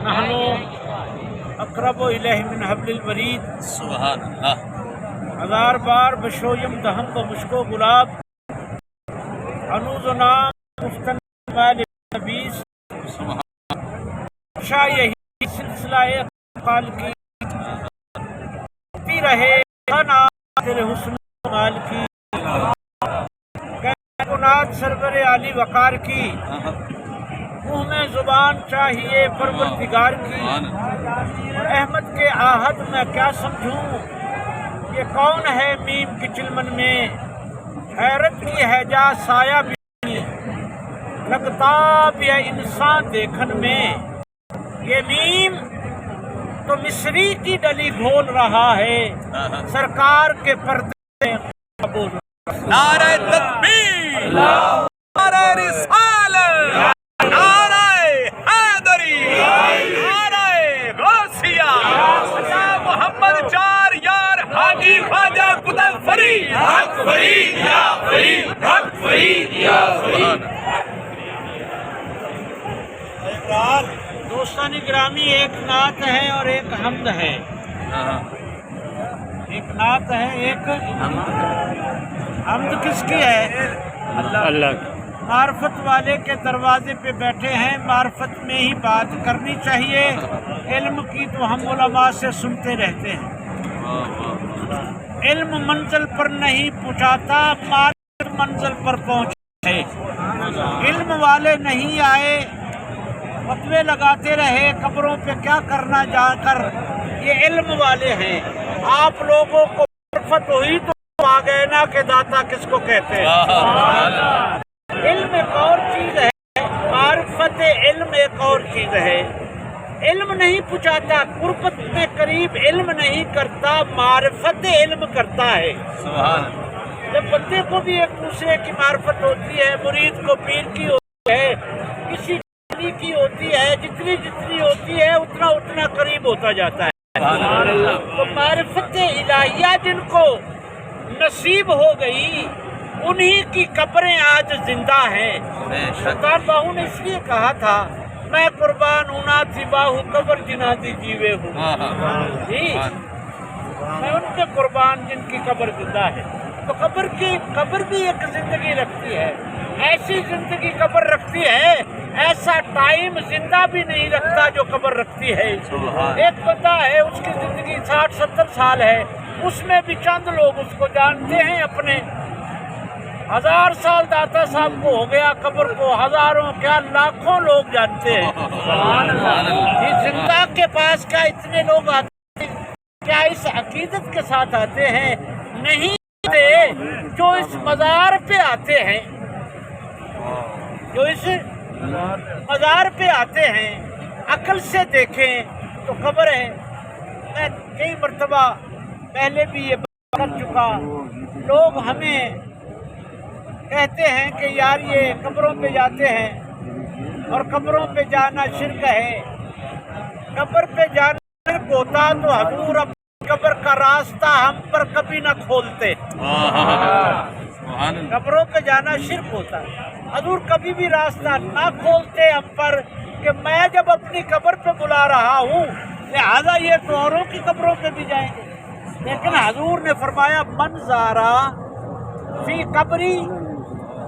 نحن اقرب الیہ من حبل الورید سبحان اللہ. ہزار بار بشویم دہم و مشکو گلاب انوز و نام گفتن مال نبیس شاہ یہی سلسلہ قال کی تی رہے خنا تیرے حسن مال کی کنات سرور علی وقار کی منہ میں زبان چاہیے پروردگار کی احمد کے آہد میں کیا سمجھوں یہ کون ہے میم کی چلمن میں حیرت کی ہے جا سایہ بھی لگتا بھی ہے انسان دیکھن میں یہ میم تو مصری کی ڈلی گھول رہا ہے سرکار کے پردے بول رہا ہے. نعرہ تکبیر، نعرہ رسالت، نعرہ حیدری، نعرہ غوثیہ، اللہ محمد چار یار حاجی خواجہ قطب فرید، حق فرید یا فرید، حق فرید یا فرید. دوستان گرامی، ایک نعت ہے اور ایک حمد ہے. ایک نعت ہے، ایک حمد کس کی ہے؟ اللہ کی. معرفت والے کے دروازے پہ بیٹھے ہیں، معرفت میں ہی بات کرنی چاہیے. علم کی تو ہم علماء سے سنتے رہتے ہیں. علم منزل پر نہیں پہنچاتا، معرفت منزل پر پہنچے. علم والے نہیں آئے، فتوے لگاتے رہے قبروں پہ کیا کرنا جا کر. یہ علم والے ہیں. آپ لوگوں کو معرفت ہوئی تو آ گئے نا کہ داتا کس کو کہتے ہیں. علم ایک اور چیز ہے، معرفت علم ایک اور چیز ہے. علم نہیں پہنچاتا، قربت میں قریب علم نہیں کرتا، معرفت علم کرتا ہے. جب بندے کو بھی ایک دوسرے کی معرفت ہوتی ہے، مرید کو پیر کی ہوتی ہے، کسی کی ہوتی ہے، جتنی جتنی ہوتی ہے اتنا اتنا قریب ہوتا جاتا ہے. تو معرفت الہیہ جن کو نصیب ہو گئی انہی کی قبریں آج زندہ ہیں. سلطان باہو نے اس لیے کہا تھا میں قربان ہونا تھی باہو قبر جنا دی جیوے ہوں. جی میں ان کے قربان جن کی قبر زندہ ہے. تو قبر بھی ایک زندگی رکھتی ہے. ایسی زندگی قبر رکھتی ہے، ایسا ٹائم زندہ بھی نہیں رکھتا جو قبر رکھتی ہے. ایک بندہ ہے اس کی زندگی 60-70 سال ہے، اس میں بھی چند لوگ اس کو جانتے ہیں. اپنے 1000 سال داتا صاحب کو ہو گیا، قبر کو ہزاروں کیا لاکھوں لوگ جانتے ہیں. یہ زندہ کے پاس کیا اتنے لوگ آتے ہیں؟ کیا اس عقیدت کے ساتھ آتے ہیں؟ نہیں آتے. جو اس مزار پہ آتے ہیں، جو اس مزار پہ آتے ہیں، عقل سے دیکھیں تو خبر ہے. میں کئی مرتبہ پہلے بھی یہ بات کر چکا. لوگ ہمیں کہتے ہیں کہ یار یہ قبروں پہ جاتے ہیں اور قبروں پہ جانا شرک ہے. قبر پہ جانا شرک ہوتا تو حضور اپنی قبر کا راستہ ہم پر کبھی نہ کھولتے. قبروں پہ جانا شرک ہوتا ہے، حضور کبھی بھی راستہ نہ کھولتے ہم پر کہ میں جب اپنی قبر پہ بلا رہا ہوں لہذا یہ تو اوروں کی قبروں پہ بھی جائیں گے. لیکن حضور نے فرمایا من زارا فی قبری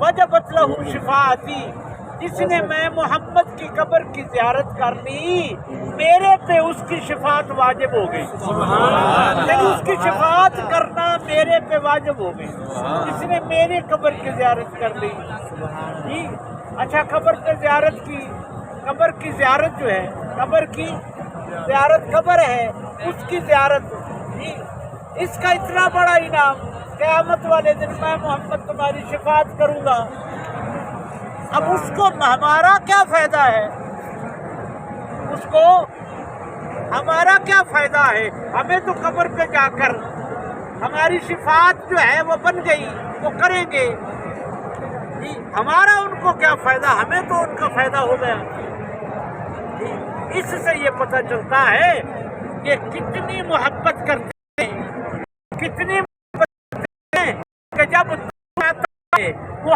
وجبت لہ شفاعتی. جس نے میں محمد کی قبر کی زیارت کر لی میرے پہ اس کی شفاعت واجب ہو گئی. یعنی اس کی شفاعت کرنا میرے پہ واجب ہو گئی جس نے میری قبر کی زیارت کر لی. جی اچھا، قبر پہ زیارت کی، قبر کی زیارت جو ہے، قبر کی زیارت قبر ہے اس کی زیارت. جی اس کا اتنا بڑا انعام، قیامت والے دن میں محمد تمہاری شفاعت کروں گا. اب اس کو ہمارا کیا فائدہ ہے؟ اس کو ہمارا کیا فائدہ ہے؟ ہمیں تو قبر پہ جا کر ہماری شفاعت جو ہے وہ بن گئی، وہ کریں گے. ہمارا ان کو کیا فائدہ؟ ہمیں تو ان کا فائدہ ہو گیا. اس سے یہ پتہ چلتا ہے کہ کتنی محبت کرتے ہیں، کتنی محبت کرتے ہیں کہ جب وہ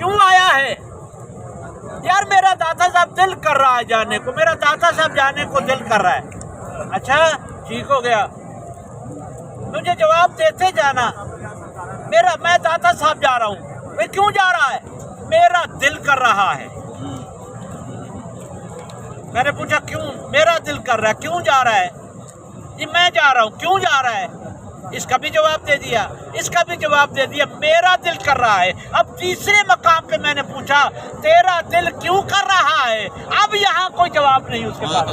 کیوں آیا ہے؟ یار میرا داتا صاحب دل کر رہا ہے جانے کو، میرا داتا صاحب جانے کو دل کر رہا ہے۔ اچھا ٹھیک ہو گیا، مجھے جواب دیتے جانا، میں داتا صاحب جا رہا ہوں۔ میں کیوں جا رہا ہے؟ میرا دل کر رہا ہے۔ میں نے پوچھا کیوں؟ میرا دل کر رہا ہے۔ کیوں جا رہا ہے؟ جی میں جا رہا ہوں۔ کیوں جا رہا ہے؟ اس کا بھی جواب دے دیا، اس کا بھی جواب دے دیا، میرا دل کر رہا ہے۔ اب تیسرے مقام پہ میں نے پوچھا تیرا دل کیوں کر رہا ہے؟ اب یہاں کوئی جواب نہیں اس کے پاس۔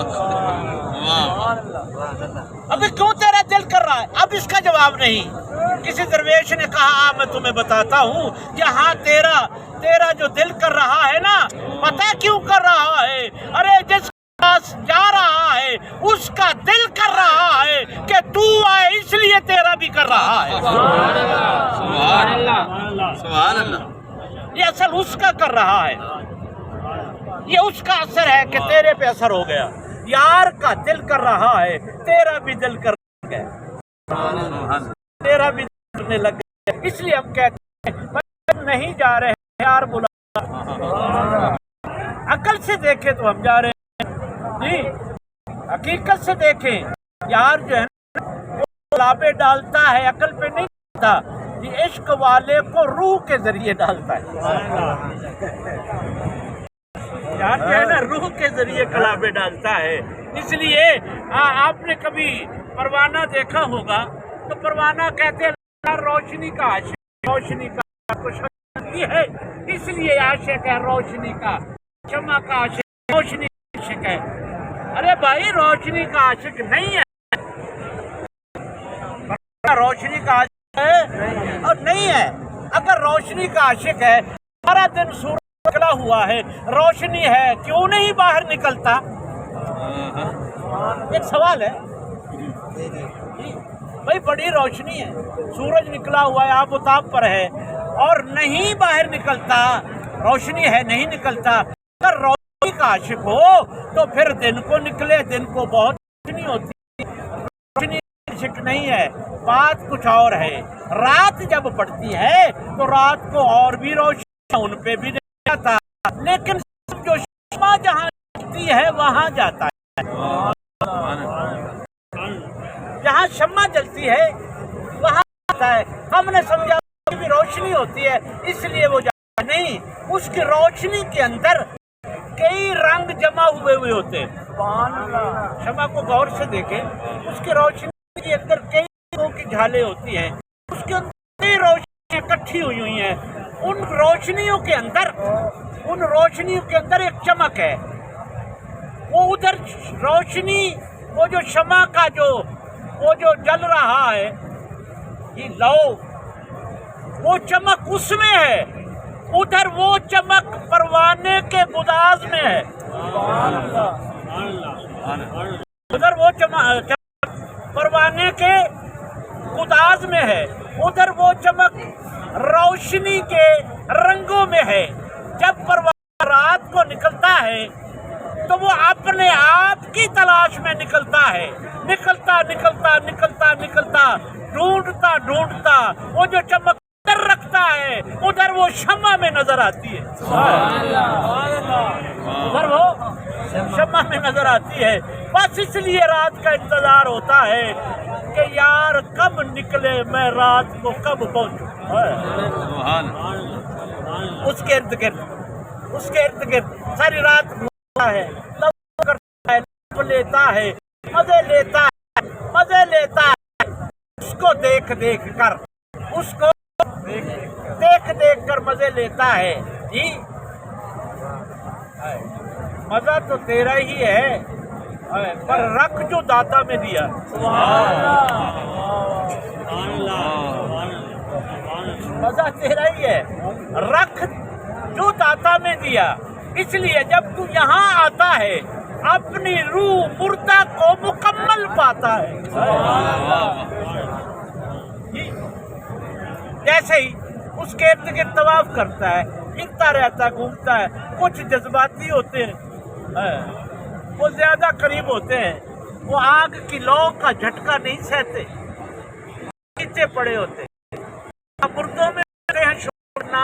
ابھی کیوں تیرا دل کر رہا ہے؟ اب اس کا جواب نہیں۔ کسی درویش نے کہا میں تمہیں بتاتا ہوں یہاں تیرا جو دل کر رہا ہے نا، پتہ کیوں کر رہا ہے؟ ارے جس پاس جا رہا ہے اس کا دل کر رہا ہے کہ تو آئے، اس لیے تیرا بھی کر رہا ہے۔ سبحان اللہ، سبحان اللہ۔ یہ اصل اس کا کر رہا ہے، یہ اس کا اثر ہے کہ تیرے پہ اثر ہو گیا۔ یار کا دل کر رہا ہے، تیرا بھی دل کر گیا، تیرا بھی دل کرنے لگ گیا۔ اس لیے ہم کہتے ہیں نہیں جا رہے ہیں، یار بلا۔ عقل سے دیکھیں تو ہم جا رہے ہیں جی، حقیقت سے دیکھیں یار جو ہے وہ گلابے ڈالتا ہے، عقل پہ نہیں ڈالتا، یہ عشق والے کو روح کے ذریعے ڈالتا ہے۔ یار جو ہے نا روح کے ذریعے گلابے ڈالتا ہے۔ اس لیے آپ نے کبھی پروانہ دیکھا ہوگا تو پروانہ کہتے ہیں روشنی کا عاشق، روشنی کا خوشبو ہے، اس لیے عاشق ہے روشنی کا، شمع کا عاشق روشنی کا عاشق ہے۔ ارے بھائی روشنی کا عاشق نہیں ہے، روشنی کا عاشق ہے اور نہیں ہے۔ اگر روشنی کا عاشق ہے، سارا دن سورج نکلا ہوا ہے، روشنی ہے، کیوں نہیں باہر نکلتا؟ ایک سوال ہے بھائی، بڑی روشنی ہے، سورج نکلا ہوا ہے، آب و تاب پر ہے اور نہیں باہر نکلتا، روشنی ہے نہیں نکلتا۔ اگر روشنی کا عاشق ہو تو پھر دن کو نکلے، دن کو بہت روشنی ہوتی ہے، روشنی کا عاشق نہیں ہے، بات کچھ اور ہے۔ رات جب پڑتی ہے تو رات کو اور بھی روشنی ان پہ بھی نہیں جاتا، لیکن جو شمع جہاں جلتی ہے وہاں جاتا ہے، جہاں شمع جلتی ہے وہاں جاتا ہے۔ ہم نے سمجھا کہ بھی روشنی ہوتی ہے اس لیے وہ جاتا نہیں، اس کی روشنی کے اندر کئی رنگ جمع ہوئے ہوتے ہیں۔ شمع کو غور سے دیکھیں، اس کی روشنی کے اندر کئی رنگوں کی جھالیں ہوتی ہیں، اس کے اندر کئی روشنیاں اکٹھی ہوئی ہیں۔ ان روشنیوں کے اندر ایک چمک ہے، وہ ادھر روشنی، وہ جو شمع کا وہ جو جل رہا ہے یہ لو، وہ چمک اس میں ہے، ادھر وہ چمک پروانے کے گداز میں ہے، ادھر وہ چمک پروانے کے گداز میں ہے، ادھر وہ چمک روشنی کے رنگوں میں ہے۔ جب پروانہ رات کو نکلتا ہے تو وہ اپنے آپ کی تلاش میں نکلتا ہے، نکلتا ڈھونڈتا وہ جو چمک ادھر رکھتا ہے ادھر وہ شمع میں نظر آتی ہے، ادھر وہ شمع میں نظر آتی ہے۔ بس اس لیے رات کا انتظار ہوتا ہے کہ یار کب نکلے، میں رات کو کب پہنچوں۔ اس کے ارد گرد ساری رات گھومتا ہے، کرتا ہے، لیتا ہے، مزے لیتا ہے، اس کو دیکھ کر مزے لیتا ہے۔ جی مزہ تو تیرا ہی ہے پر رکھ جو داتا میں دیا، مزہ تیرا ہی ہے، رکھ جو داتا میں دیا۔ اس لیے جب تو یہاں آتا ہے اپنی روح مردہ کو مکمل پاتا ہے۔ جیسے ہی اس کے ارد گرد طواف کرتا ہے، پھرتا رہتا ہے، گھومتا ہے۔ کچھ جذباتی ہوتے ہیں، وہ زیادہ قریب ہوتے ہیں، وہ آگ کی لو کا جھٹکا نہیں سہتے، نیچے پڑے ہوتے ہیں، مردوں میں شور نہ